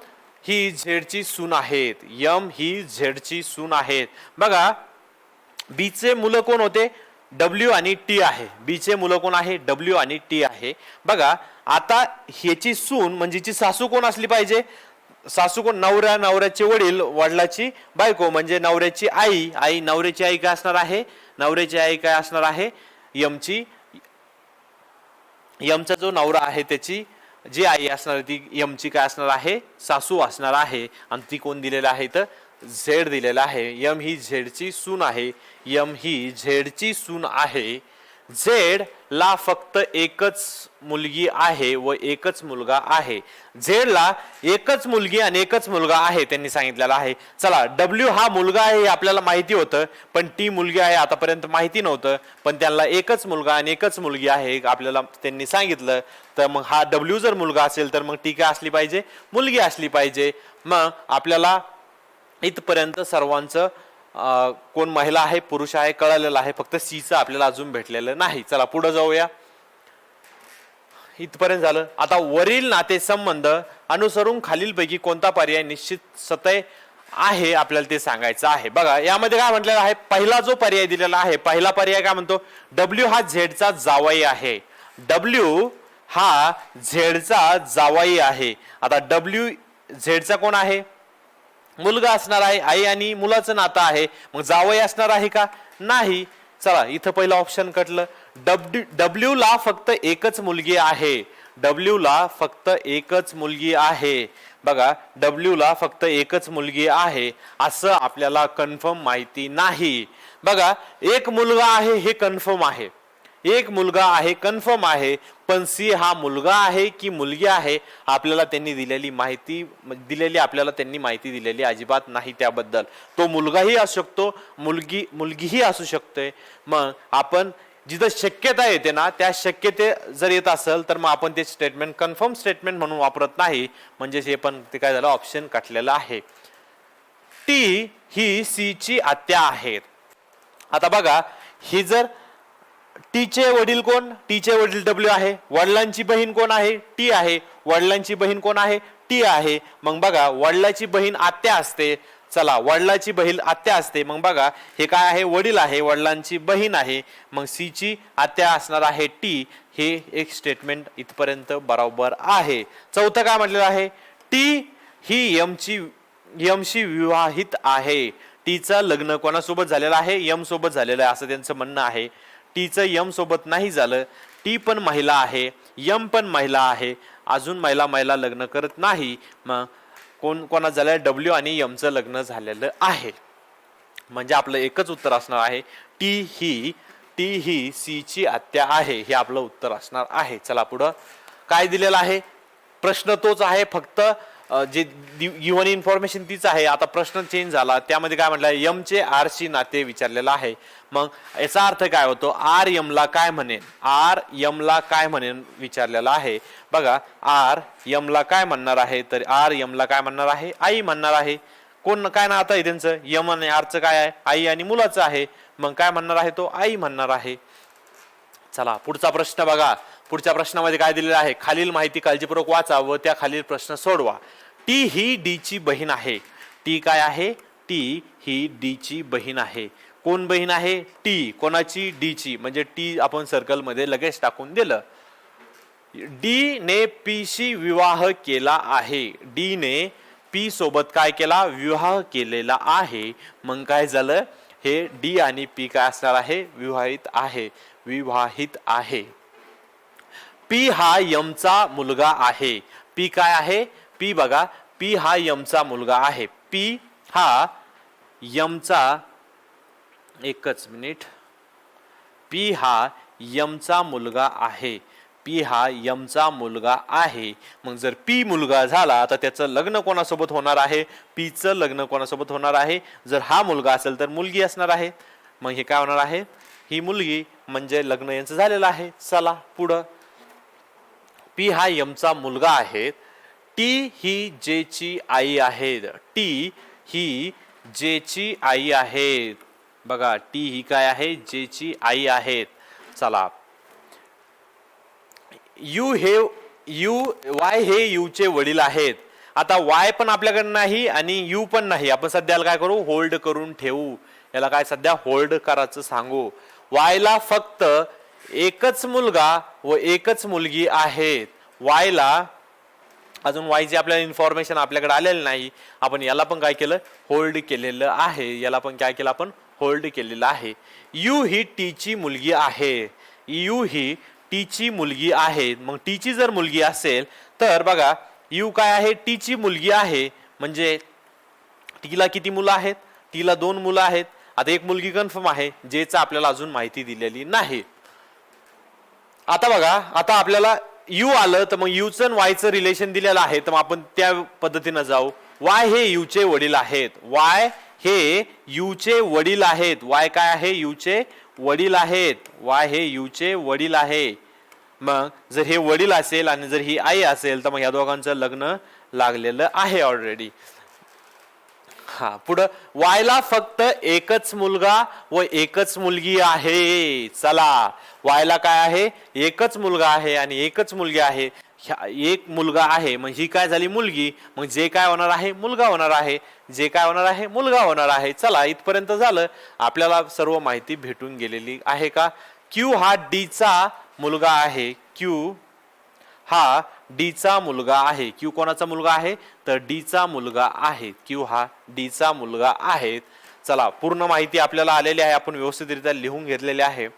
[SPEAKER 1] ही झेडची सून आहेत. यम ही झेडची सून आहेत. बघा बी चे मुलं कोण होते? डब्ल्यू आणि टी आहे. बी चे मुलं कोण आहे? डब्ल्यू आणि टी आहे. बघा आता ह्याची सून म्हणजे सासू कोण असली पाहिजे? सासू कोण? नवरा, नवऱ्याचे वडील, वडिलाची बायको म्हणजे नवऱ्याची आई. आई, नवऱ्याची आई काय असणार आहे? नवऱ्याची आई काय असणार आहे? यमचा जो नवरा आहे त्याची जी आई असणार ती यमची काय असणार आहे? सासू असणार आहे. आणि ती कोण दिलेलं आहे? तर झेड दिलेला आहे. यम ही झेडची सून आहे. यम ही झेडची सून आहे. झेड ला फक्त एकच मुलगी आहे व एकच मुलगा आहे. झेड ला एकच मुलगी आणि एकच मुलगा आहे त्यांनी सांगितलेलं आहे. चला डब्ल्यू हा मुलगा आहे हे आपल्याला माहिती होतं, पण टी मुलगी आहे आतापर्यंत माहिती नव्हतं. पण त्यांना एकच मुलगा आणि एकच मुलगी आहे आपल्याला त्यांनी सांगितलं. तर मग हा डब्ल्यू जर मुलगा असेल तर मग टी काय असली पाहिजे? मुलगी असली पाहिजे. मग आपल्याला इथपर्यंत सर्वांचं कोण महिला आहे पुरुष आहे कळलेलं आहे. फक्त सी चं आपल्याला अजून भेटलेलं नाही. चला पुढे जाऊया. इथपर्यंत झालं. आता वरील नातेसंबंध अनुसरून खालीलपैकी कोणता पर्याय निश्चित सत्य आहे आपल्याला ते सांगायचं आहे. बघा यामध्ये काय म्हटलेलं आहे? पहिला जो पर्याय दिलेला आहे, पहिला पर्याय काय म्हणतो? डब्ल्यू हा झेडचा जावई आहे. डब्ल्यू हा झेडचा जावई आहे. आता डब्ल्यू झेडचा कोण आहे? मुलगा असणार आहे. आई आणि मुलाचं नातं आहे. मग जावई असणार आहे का? नाही. चला इथं पहिलं ऑप्शन कटलं. डब्ल्यू ला फक्त एकच मुलगी आहे. डब्ल्यू ला फक्त एकच मुलगी आहे. बघा डब्ल्यू ला फक्त एकच मुलगी आहे असं आपल्याला कन्फर्म माहिती नाही. बघा एक मुलगा आहे हे कन्फर्म आहे. एक मुलगा आहे कन्फर्म आहे. पण सी हा मुलगा आहे की मुलगी आहे आपल्याला त्यांनी दिलेली माहिती दिलेली अजिबात नाही त्याबद्दल. तो मुलगाही असू शकतो, मुलगीही असू शकते. मग आपण जिथं शक्यता येते ना त्या शक्यते जर येत असेल तर मग आपण ते स्टेटमेंट कन्फर्म स्टेटमेंट म्हणून वापरत नाही. म्हणजे हे पण ते काय झालं? ऑप्शन काटलेलं आहे. टी ही सी ची आत्या आहेत. आता बघा ही जर टीचे वडील कोण? टीचे वडील डब्ल्यू आहे. वडिलांची बहीण कोण आहे? टी आहे. वडिलांची बहीण कोण आहे? टी आहे. मग बघा वडिलाची बहीण आत्या असते. चला वडिलाची बहीण आत्या असते. मग बघा हे काय आहे? वडील आहे, वडिलांची बहीण आहे. मग सी ची आत्या असणार आहे टी. हे एक स्टेटमेंट इथपर्यंत बरोबर आहे. चौथं काय म्हटलेलं आहे? टी ही यमशी विवाहित आहे. टीचं लग्न कोणासोबत झालेलं आहे? यम सोबत झालेलं आहे असं त्यांचं म्हणणं आहे. टीचं यम सोबत नाही झालं. टी पण महिला आहे, यम पण महिला आहे. अजून महिला लग्न करत नाही. मग कोणा झालंय? डब्ल्यू आणि यमचं लग्न झालेलं आहे. म्हणजे आपलं एकच उत्तर असणार आहे. टी ही सी ची आत्या आहे हे आपलं उत्तर असणार आहे. चला पुढं काय दिलेलं आहे? प्रश्न तोच आहे, फक्त जे गिव्हन इन्फॉर्मेशन तीच आहे. आता प्रश्न चेंज झाला. त्यामध्ये काय म्हटलं? यम चे आर शी नाते विचारलेलं आहे. मग याचा अर्थ काय होतो? आर यम ला काय म्हणेन? आर यम ला काय म्हणेन विचारलेला आहे. बघा आर यम ला काय म्हणणार आहे? तर आर यम ला काय म्हणणार आहे? आई म्हणणार आहे. कोण काय नातं आहे त्यांचं? यम आणि आरचं काय आहे? आई आणि मुलाचं आहे. मग काय म्हणणार आहे? तो आई म्हणणार आहे. चला पुढचा प्रश्न बघा. पुढच्या प्रश्नामध्ये काय दिलेलं आहे? खालील माहिती काळजीपूर्वक वाचा व त्या खालील प्रश्न सोडवा. टी ही डी ची बहीण आहे. टी काय आहे? टी ही डी ची बहीण आहे. कोण बहीण आहे? टी. कोणाची? डी ची. म्हणजे टी आपण सर्कल मध्ये लगेच टाकून दिलं. डी ने पी शी विवाह केला आहे. डी ने पी सोबत काय केला? विवाह केलेला आहे. मग काय झालं? हे डी आणि पी काय असणार आहे? विवाहित आहे. पी हा यमचा मुलगा आहे. पी काय आहे? पी बघा पी हा यमचा मुलगा आहे. पी हा यमचा एकच मिनिट पी हा यमचा मुलगा आहे. पी हा यमचा मुलगा आहे. मग जर पी मुलगा झाला तर त्याचं लग्न कोणासोबत होणार आहे? पीचं लग्न कोणासोबत होणार आहे? जर हा मुलगा असेल तर मुलगी असणार आहे. मग हे काय होणार आहे? ही मुलगी म्हणजे लग्न यांचं झालेलं आहे. चला पुढं. पी हा यमचा मुलगा आहे. टी ही जेची आई आहे. टी ही जेची आई आहे. बघा टी ही काय आहे? जेची आई आहेत. चला वाय हे यू चे वडील आहेत. आता वाय पण आपल्याकडे नाही आणि यू पण नाही. आपण सध्याला काय करू, होल्ड करून ठेवू. याला काय सध्या होल्ड करायचं सांगू. वायला फक्त एकच मुलगा व एकच मुलगी आहेत. वायला अजून वायची आपल्याला इन्फॉर्मेशन आपल्याकडे आलेलं नाही. आपण याला पण काय केलं, होल्ड केलेलं आहे. याला पण काय केलं, आपण होल्ड केलेलं आहे. यू ही टीची मुलगी आहे. यू ही टीची मुलगी आहे. मग टीची जर मुलगी असेल तर बघा यू काय आहे, टीची मुलगी आहे. म्हणजे टीला किती मुलं आहेत, टीला 2 मुलं आहेत. आता एक मुलगी कन्फर्म आहे, जेचा आपल्याला अजून माहिती दिलेली नाही. आता बघा, आता आपल्याला यू आलं तर मग यूचं आणि वायचं रिलेशन दिलेलं आहे. तर मग आपण त्या पद्धतीनं जाऊ. वाय हे यूचे वडील आहेत. वाय हे यूचे वडील आहेत. वाय काय आहे, यूचे वडील आहेत. वाय हे यूचे वडील आहे. मग जर हे वडील असेल आणि जर ही आई असेल तर मग या दोघांचं लग्न लागलेलं आहे ऑलरेडी. हा, पुढं वायला फक्त एकच मुलगा व एकच मुलगी आहे. चला, वायला काय आहे, एकच मुलगा आहे आणि एकच मुलगी आहे. एक मुलगा आहे मग ही काय झाली, मुलगी. मग जे काय होणार आहे, मुलगा होणार आहे. जे काय होणार आहे, मुलगा होणार आहे. चला, इथपर्यंत झालं. आपल्याला सर्व माहिती भेटून गेलेली आहे का. क्यू हा डीचा मुलगा आहे. क्यू हा डीचा मुलगा आहे. क्यू कोणाचा मुलगा आहे, तर डीचा मुलगा आहे. क्यू हा डीचा मुलगा आहे. चला, पूर्ण माहिती आपल्याला आलेली आहे. आपण व्यवस्थितरित्या लिहून घेतलेले आहे.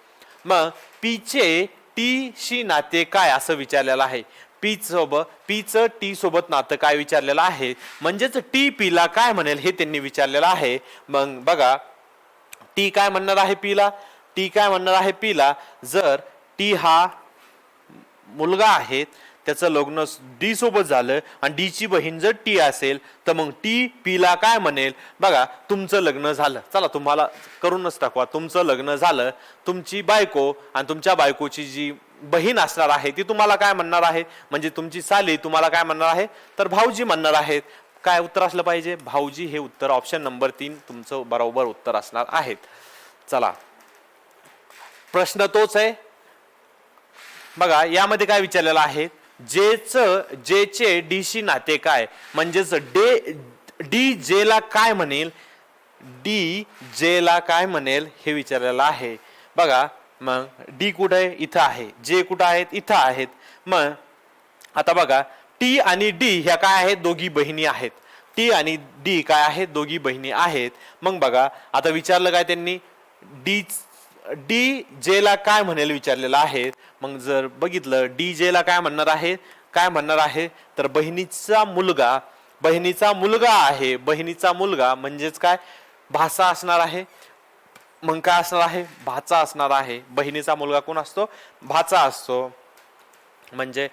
[SPEAKER 1] मग पीचे टी शी नाते काय असं विचारलेलं आहे. पीचं टी सोबत नातं काय विचारलेलं आहे. म्हणजेच टी पीला काय म्हणेल हे त्यांनी विचारलेलं आहे. मग बघा, टी काय म्हणणार आहे पीला, टी काय म्हणणार आहे पीला, जर टी हा मुलगा आहे, त्याचं लग्न डी सोबत झालं आणि डी ची बहीण जर टी असेल तर मग टी पीला काय म्हणेल. बघा, तुमचं लग्न झालं, चला तुम्हाला करूनच टाकवा. तुमचं लग्न झालं, तुमची बायको आणि तुमच्या बायकोची जी बहीण असणार आहे ती तुम्हाला काय म्हणणार आहे, म्हणजे तुमची साली तुम्हाला काय म्हणणार आहे, तर भाऊजी म्हणणार आहेत. काय उत्तर असलं पाहिजे, भाऊजी हे उत्तर. ऑप्शन नंबर 3 तुमचं बरोबर उत्तर असणार आहे. चला, प्रश्न तोच आहे. बघा, यामध्ये काय विचारलेलं आहे, जेचे डीशी नाते काय. म्हणजेच डी जेला काय म्हणेल, डी जेला काय म्हणेल हे विचारलेलं आहे. बघा, मग डी कुठे आहे, इथं आहे. जे कुठं आहेत, इथं आहेत. मग आता बघा, टी आणि डी ह्या काय आहेत, दोघी बहिणी आहेत. टी आणि डी काय आहेत, दोघी बहिणी आहेत. मग बघा, आता विचारलं काय त्यांनी, डी जेला काय म्हणेल विचारलेलं आहे. मग जर बघितलं, डी जेला काय म्हणणार आहे, तर बहिणीचा मुलगा आहे. बहिणीचा मुलगा म्हणजेच काय, भाचा असणार आहे. मग काय असणार आहे, भाचा असणार आहे. बहिणीचा मुलगा कोण असतो, भाचा असतो. म्हणजे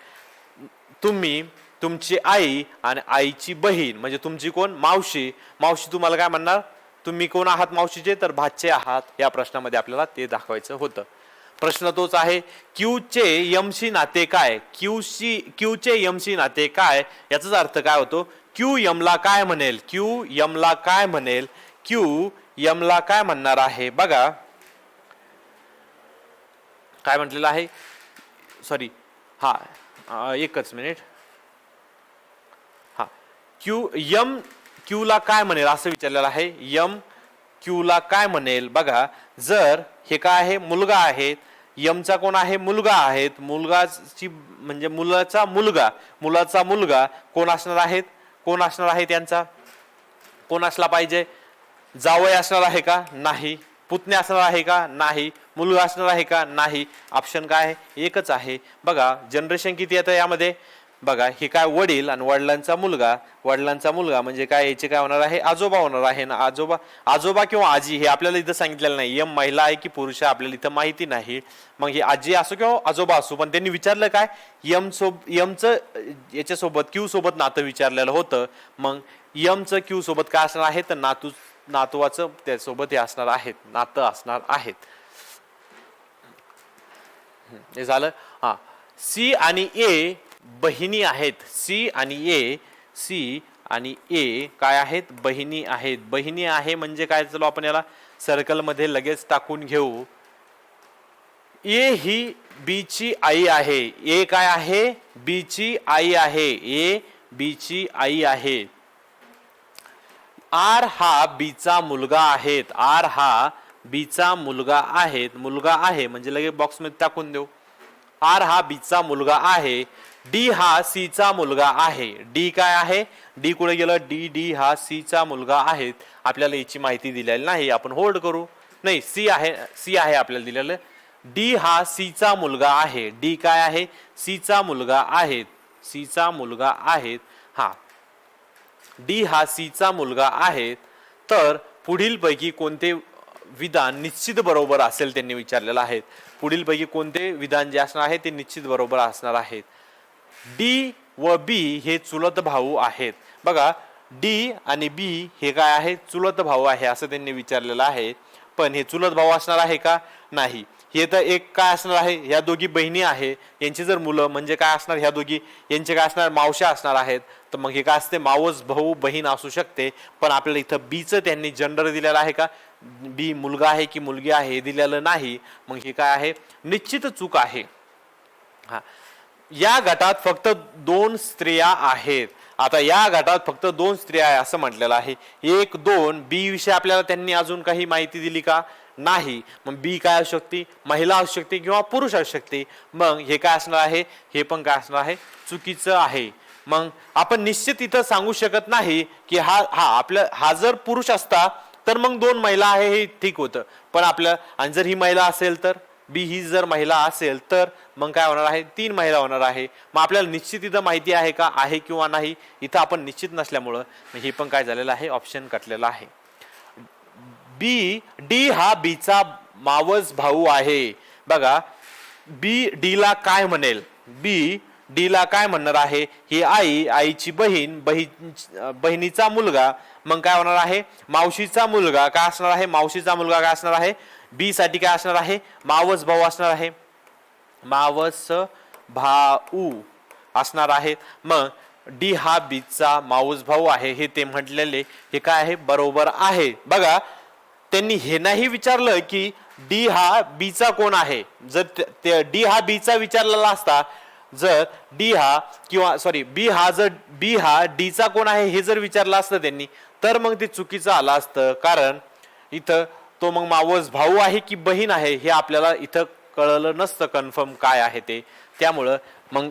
[SPEAKER 1] तुम्ही, तुमची आई आणि आईची बहीण म्हणजे तुमची कोण, मावशी तुम्हाला काय म्हणणार, तुम्ही कोण आहात मावशीचे, तर भाचे आहात. या प्रश्नामध्ये आपल्याला ते दाखवायचं होतं. प्रश्न तोच आहे, क्यूचे यमशी नाते काय. क्यूचे यमशी नाते काय, याचाच अर्थ काय होतो, क्यू यमला काय म्हणेल, क्यू यमला काय म्हणेल, क्यू यमला काय म्हणणार आहे. बघा, काय म्हटलेलं आहे, सॉरी, हा एकच मिनिट. हा, यम क्यूला काय म्हणेल असं विचारलेलं आहे. यम क्यूला काय म्हणेल. बघा, जर हे काय आहे, मुलगा आहे, यमचा कोण आहे, मुलगा आहेत. मुलगाची म्हणजे मुलाचा मुलगा कोण असणार आहे त्यांचा, कोण असला पाहिजे, जावई असणार आहे का, नाही. पुतणे असणार आहे का, नाही. मुलगा असणार आहे का, नाही. ऑप्शन काय आहे, एकच आहे. बघा, जनरेशन किती येतं यामध्ये. बघा, हे काय, वडील आणि वडिलांचा मुलगा म्हणजे काय, याचे काय होणार आहे, आजोबा होणार आहे ना. आजोबा किंवा आजी हे आपल्याला इथं सांगितलेलं नाही. यम महिला आहे की पुरुष आहे आपल्याला इथं माहिती नाही. मग हे आजी असो किंवा आजोबा असो, पण त्यांनी विचारलं काय, यमचं याच्यासोबत क्यू सोबत नातं विचारलेलं होतं. मग यमचं क्यू सोबत काय असणार आहे, तर नातवाचं त्यासोबत हे असणार आहेत, नातं असणार आहेत. हे झालं. हा, सी आणि ए बहिणी आहेत. सी आणि ए काय आहेत, बहिणी आहेत. बहिणी आहे म्हणजे काय, चलो आपण याला सर्कल मध्ये लगेच टाकून घेऊ. ए ही बी ची आई आहे. ए काय आहे, बी ची आई आहे. ए बी ची आई आहे. आर हा बीचा मुलगा आहेत. आर हा बीचा मुलगा आहेत. मुलगा आहे म्हणजे लगेच बॉक्स मध्ये टाकून देऊ. आर हा बीचा मुलगा आहे. डी हा सी चा मुलगा आहे. डी काय आहे? डी कुठे गेलं? डी हा सी चा मुलगा आहे. आपल्याला याची माहिती दिलेली नाही, आपण होल्ड करू. नाही, सी आहे आपल्याला दिलेलं. डी हा सी चा मुलगा आहे. डी काय आहे? सी चा मुलगा आहे. सी चा मुलगा आहे. हा, डी हा सी चा मुलगा आहे. तर पुढील पैकी कोणते विधान निश्चित बरोबर असेल त्यांनी विचारलेलं आहे. पुढील पैकी कोणते विधान जे असणार आहे ते निश्चित बरोबर असणार आहेत. डी व बी हे चुलत भाऊ आहेत. बघा, डी आणि बी हे काय आहे? चुलत भाऊ आहे असं त्यांनी विचारलेलं आहे. पण हे चुलत भाऊ असणार आहे का? नाही. हे तर एक काय असणार आहे? ह्या दोघी बहिणी आहे, यांची जर मुलं म्हणजे काय असणार? ह्या दोघी यांचे काय असणार? मावश्या असणार आहेत. तर मग हे काय असते? मावस भाऊ बहीण असू शकते. पण आपल्याला इथं बीचं त्यांनी जेंडर दिलेलं आहे का? बी मुलगा आहे की मुलगी आहे हे दिलेलं नाही. मग हे काय आहे? निश्चित चूक आहे. हा, या गटात फक्त 2 स्त्रिया आहेत. आता या गटात फक्त 2 स्त्रिया आहे असं म्हटलेलं आहे. 1 2 बी विषयी आपल्याला त्यांनी अजून काही माहिती दिली का? नाही. मग बी काय असू शकते? महिला असू शकते किंवा पुरुष असू शकते. मग हे काय असणार आहे? हे पण काय असणार आहे? चुकीचं आहे. मग आपण निश्चित इथं सांगू शकत नाही की हा जर पुरुष असता तर मग 2 महिला आहे हे ठीक होतं. पण आपलं, आणि जर ही महिला असेल तर, बी ही जर महिला असेल तर मग काय होणार आहे? 3 महिला होणार आहे. मग आपल्याला निश्चित इथं माहिती आहे का? आहे किंवा नाही? इथं आपण निश्चित नसल्यामुळं हे पण काय झालेलं आहे? ऑप्शन कटलेला आहे. डी हा बीचा मावस भाऊ आहे. बघा, बी डी ला काय म्हणेल? बी डी ला काय म्हणणार आहे? ही आई, आईची बहीण, बहिणीचा मुलगा, मग काय होणार आहे? मावशीचा मुलगा. काय असणार आहे? मावशीचा मुलगा काय असणार आहे? बी साठी काय असणार आहे? मावस भाऊ असणार आहे. मावस भाऊ असणार आहे. मग डी हा बीचा मावस भाऊ आहे हे ते म्हटलेले हे काय आहे? बरोबर आहे. बघा, त्यांनी हे नाही विचारलं की डी हा बीचा कोण आहे. जर डी हा बीचा विचारलेला असता, जर डी हा किंवा सॉरी बी हा डीचा कोण आहे हे जर विचारलं असतं त्यांनी, तर मग ते चुकीचं आलं असतं. कारण इथं तो मग मावस भाऊ आहे की बहीण आहे हे आपल्याला इथं कळलं नसतं कन्फर्म काय आहे ते. त्यामुळं मग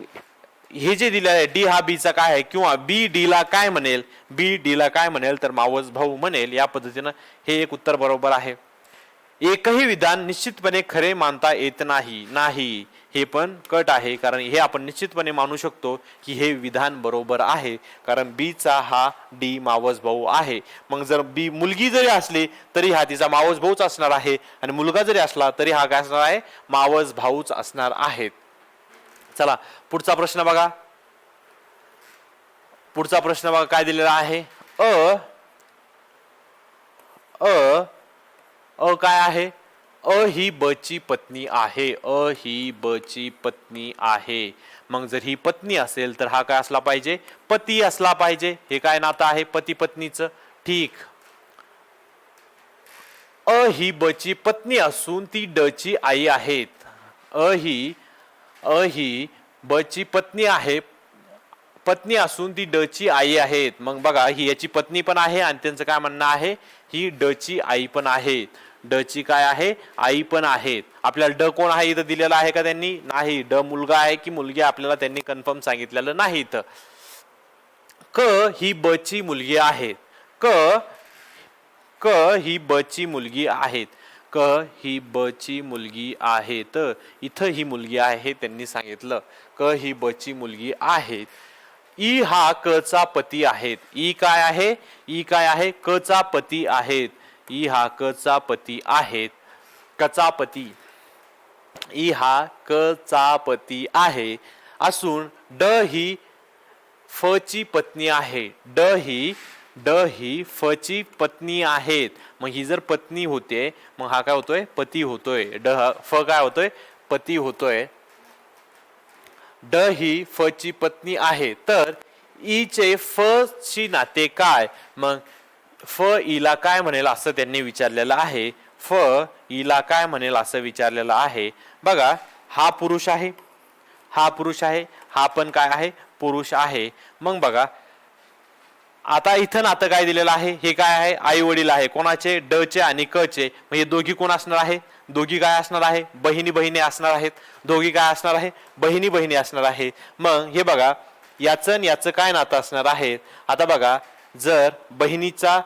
[SPEAKER 1] हे जे दिलं आहे डी हा बीचा काय आहे किंवा बी डी ला काय म्हणेल, बी डी ला काय म्हणेल तर मावस भाऊ म्हणेल. या पद्धतीनं हे एक उत्तर बरोबर आहे. एकही विधान निश्चितपणे खरे मानता येत नाही. हे पण कट आहे. कारण हे आपण निश्चितपणे मानू शकतो की हे विधान बरोबर आहे. कारण बी चा हा डी मावस भाऊ आहे. मग जर बी मुलगी जरी असली तरी हा तिचा मावस भाऊच असणार आहे, आणि मुलगा जरी असला तरी हा काय असणार आहे? मावस भाऊच असणार आहे. चला पुढचा प्रश्न बघा. पुढचा प्रश्न बघा काय दिलेला आहे? काय आहे? ही ब ची पत्नी आहे. ही ब ची पत्नी आहे. मग जर ही पत्नी असेल तर हा काय असला पाहिजे? पती असला पाहिजे. हे काय नातं आहे? पती पत्नीचं. ठीक. ही ब ची पत्नी असून ती ड ची आई आहेत. ही ब ची पत्नी आहे, पत्नी असून ती ड ची आई आहेत. मग बघा, ही याची पत्नी पण आहे आणि त्यांचं काय म्हणणं आहे? ही ड ची आई पण आहे. ड ची काय आहे? आई पण आहेत. आपल्याला ड कोण आहे इथं दिलेला आहे का त्यांनी? नाही. ड मुलगा आहे की मुलगी आपल्याला त्यांनी कन्फर्म सांगितलेलं नाही इथं. क ही ब ची मुलगी आहे. क ही ब ची मुलगी आहेत. क ही ब ची मुलगी आहे. तर इथं ही मुलगी आहे त्यांनी सांगितलं. क ही ब ची मुलगी आहे. ई हा क चा पती आहेत. ई काय आहे? ई काय आहे? क चा पती आहेत. ई हा क चा पती आहेत. कचा पती. ई हा क चा पती आहे असून ड ही फ ची पत्नी आहे. ड ही फ ची पत्नी आहेत. मग ही जर पत्नी होते मग हा काय होतोय? पती होतोय. फ काय होतोय? पती होतोय. ड ही फ ची पत्नी आहे. तर ई चे फ ची नाते काय? मग फ ईला काय म्हणेल असं त्यांनी विचारलेलं आहे. फ ईला काय म्हणेल असं विचारलेलं आहे. बघा, हा पुरुष आहे, हा पुरुष आहे, हा पण काय आहे? पुरुष आहे. मग बघा आता इथं नातं काय दिलेलं आहे, हे काय आहे, आई वडील आहे. कोणाचे, ड चे आणि क चे. मग हे दोघी कोण असणार आहे, दोघी काय असणार आहे, बहिणी बहिणी असणार आहेत. दोघी काय असणार आहे, बहिणी बहिणी असणार आहे. मग हे बघा याचं आणि याचं काय नातं असणार आहे. आता बघा जर बहिणीचा,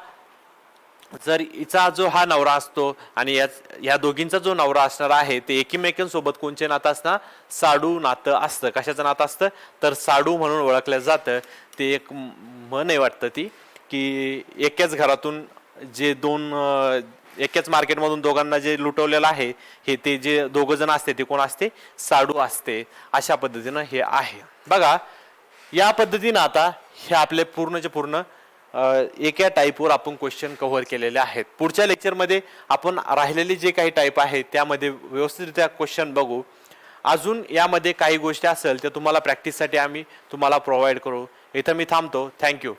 [SPEAKER 1] जर हिचा जो हा नवरा असतो आणि या दोघींचा जो नवरा असणार आहे ते एकमेकांसोबत कोणचे नातं असणार, साडू नातं असतं. कशाचं नातं असतं, तर साडू म्हणून ओळखलं जातं. ते एक म्हण आहे वाटतं ती, की एकाच घरातून जे दोन एकाच मार्केटमधून दोघांना जे लुटवलेलं आहे हे ते जे दोघं जण असते ते कोण असते, साडू असते. अशा पद्धतीनं हे आहे. बघा या पद्धतीनं आता हे आपले पूर्णचे पूर्ण एका टाईपवर आपण क्वेश्चन कव्हर केलेले आहेत. पुढच्या लेक्चरमध्ये आपण राहिलेले जे काही टाईप आहेत त्यामध्ये व्यवस्थितरित्या क्वेश्चन बघू. अजून यामध्ये काही गोष्टी असेल तर तुम्हाला प्रॅक्टिससाठी आम्ही तुम्हाला प्रोव्हाइड करू. इथं मी थांबतो. थँक्यू.